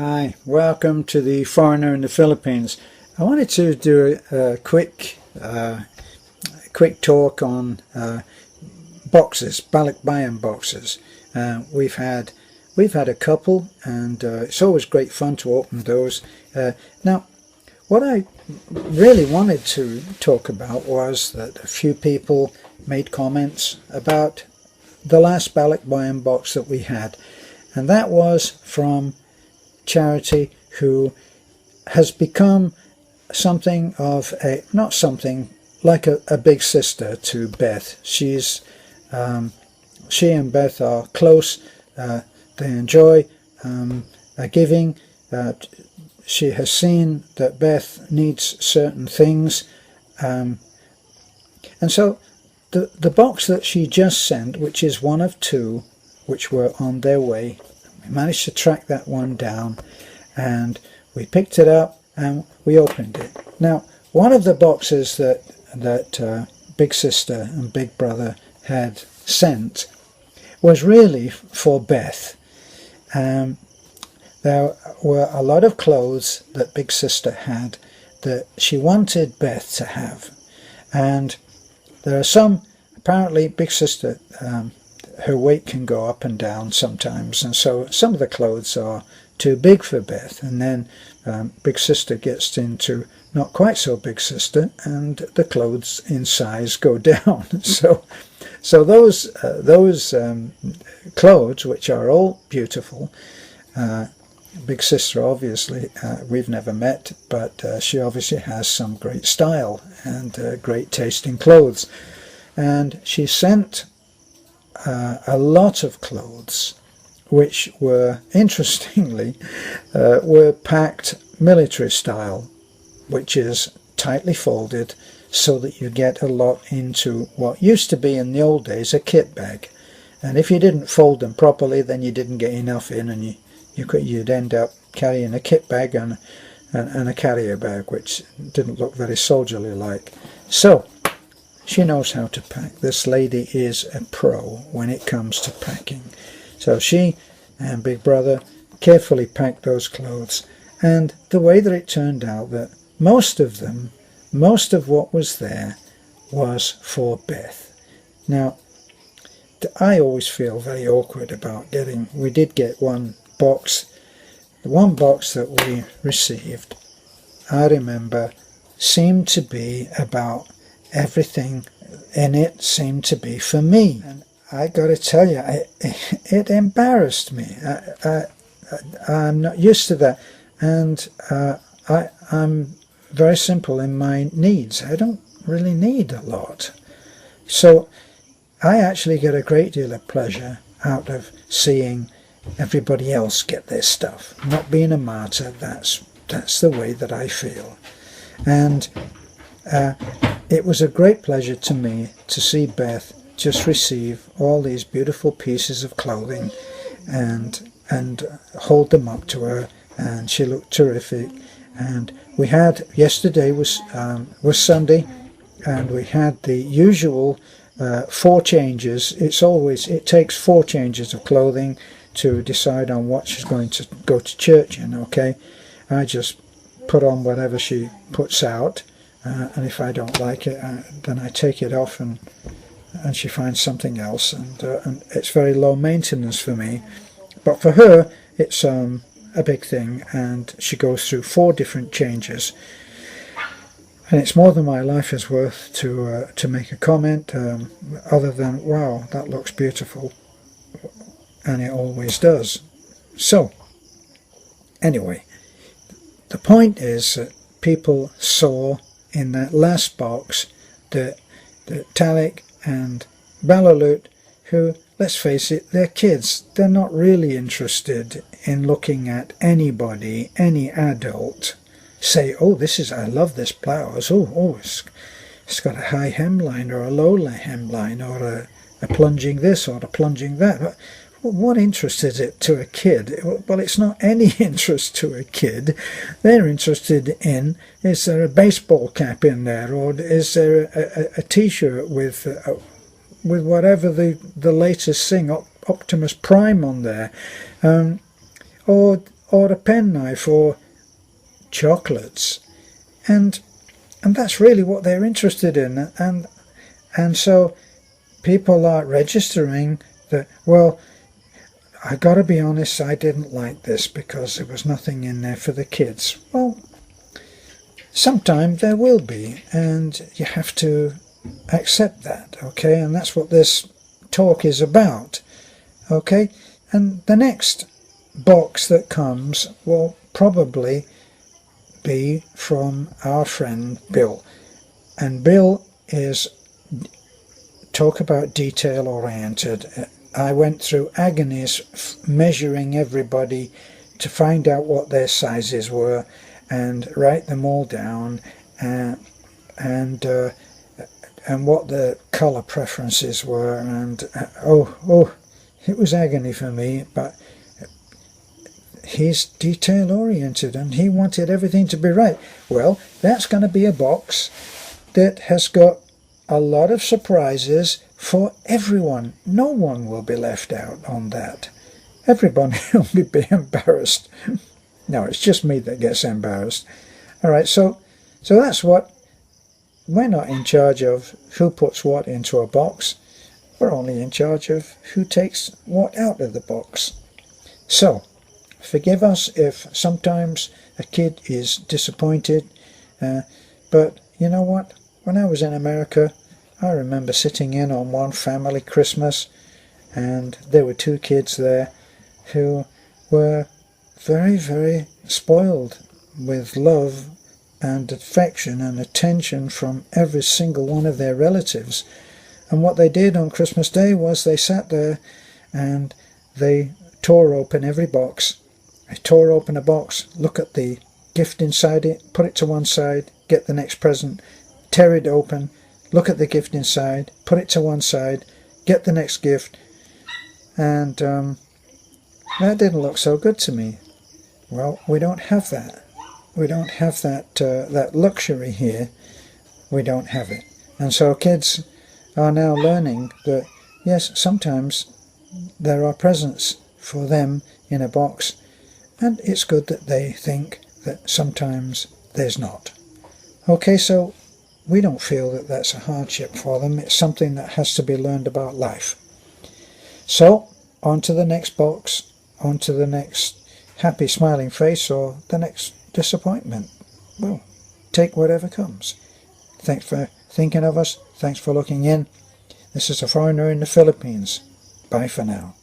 Hi, welcome to the Foreigner in the Philippines. I wanted to do a quick talk on boxes, Balikbayan boxes. We've had a couple, and it's always great fun to open those. Now, what I really wanted to talk about was that a few people made comments about the last Balikbayan box that we had, and that was from Charity, who has become something of a, not something like a big sister to Beth. She and Beth are close. They enjoy giving. She has seen that Beth needs certain things, and so the box that she just sent, which is one of two which were on their way, we managed to track that one down, and we picked it up and we opened it. Now, one of the boxes that Big Sister and Big Brother had sent was really for Beth. There were a lot of clothes that Big Sister had that she wanted Beth to have, and there are some, apparently Big Sister, her weight can go up and down sometimes, and so some of the clothes are too big for Beth, and then Big Sister gets into not quite so Big Sister, and the clothes in size go down. So those clothes, which are all beautiful, Big Sister obviously, we've never met, but she obviously has some great style and great taste in clothes, and she sent a lot of clothes which were, interestingly, were packed military style, which is tightly folded so that you get a lot into what used to be in the old days a kit bag, and if you didn't fold them properly, then you didn't get enough in, and you'd end up carrying a kit bag and a carrier bag, which didn't look very soldierly like. So she knows how to pack. This lady is a pro when it comes to packing. So she and Big Brother carefully packed those clothes, and the way that it turned out, that most of what was there was for Beth. Now, I always feel very awkward about getting, we did get one box. The one box that we received, I remember, seemed to be about everything in it seemed to be for me, and I got to tell you, it embarrassed me. I'm not used to that, and I'm very simple in my needs. I don't really need a lot, so I actually get a great deal of pleasure out of seeing everybody else get their stuff. Not being a martyr, that's the way that I feel, and it was a great pleasure to me to see Beth just receive all these beautiful pieces of clothing and hold them up to her, and she looked terrific. And we had, yesterday was Sunday, and we had the usual 4 changes. It takes 4 changes of clothing to decide on what she's going to go to church in. Okay, I just put on whatever she puts out. And if I don't like it, then I take it off, and she finds something else, and it's very low maintenance for me. But for her, it's a big thing, and she goes through 4 different changes, and it's more than my life is worth to make a comment, other than, wow, that looks beautiful, and it always does. So anyway, the point is that people saw in that last box that Talik and Balalut, who, let's face it, they're kids. They're not really interested in looking at anybody, any adult, say, oh, I love this blouse. It's got a high hemline or a low hemline, or a plunging this or a plunging that. What interest is it to a kid? Well, it's not any interest to a kid. They're interested in, is there a baseball cap in there, or is there a T-shirt with whatever the latest thing, Optimus Prime on there, or or a penknife or chocolates, and that's really what they're interested in. And so people are registering that, well, I gotta be honest, I didn't like this because there was nothing in there for the kids. Well, sometime there will be, and you have to accept that, okay? And that's what this talk is about, okay? And the next box that comes will probably be from our friend Bill. And Bill is, talk about detail oriented. I went through agonies measuring everybody to find out what their sizes were and write them all down, and what the colour preferences were, and it was agony for me. But he's detail oriented and he wanted everything to be right. Well, that's going to be a box that has got a lot of surprises for everyone. No one will be left out on that. Everybody will be embarrassed. No, it's just me that gets embarrassed. All right, so that's what we're not in charge of, who puts what into a box. We're only in charge of who takes what out of the box. So forgive us if sometimes a kid is disappointed, but you know what? When I was in America, I remember sitting in on one family Christmas, and there were 2 kids there who were very, very spoiled with love and affection and attention from every single one of their relatives. And what they did on Christmas Day was they sat there and they tore open every box. They tore open a box, look at the gift inside it, put it to one side, get the next present, tear it open, look at the gift inside, put it to one side, get the next gift. And that didn't look so good to me. Well, we don't have that. We don't have that luxury here. We don't have it. And so kids are now learning that, yes, sometimes there are presents for them in a box, and it's good that they think that sometimes there's not. Okay, so we don't feel that that's a hardship for them. It's something that has to be learned about life. So, on to the next box, on to the next happy smiling face, or the next disappointment. Well, take whatever comes. Thanks for thinking of us. Thanks for looking in. This is a foreigner in the Philippines. Bye for now.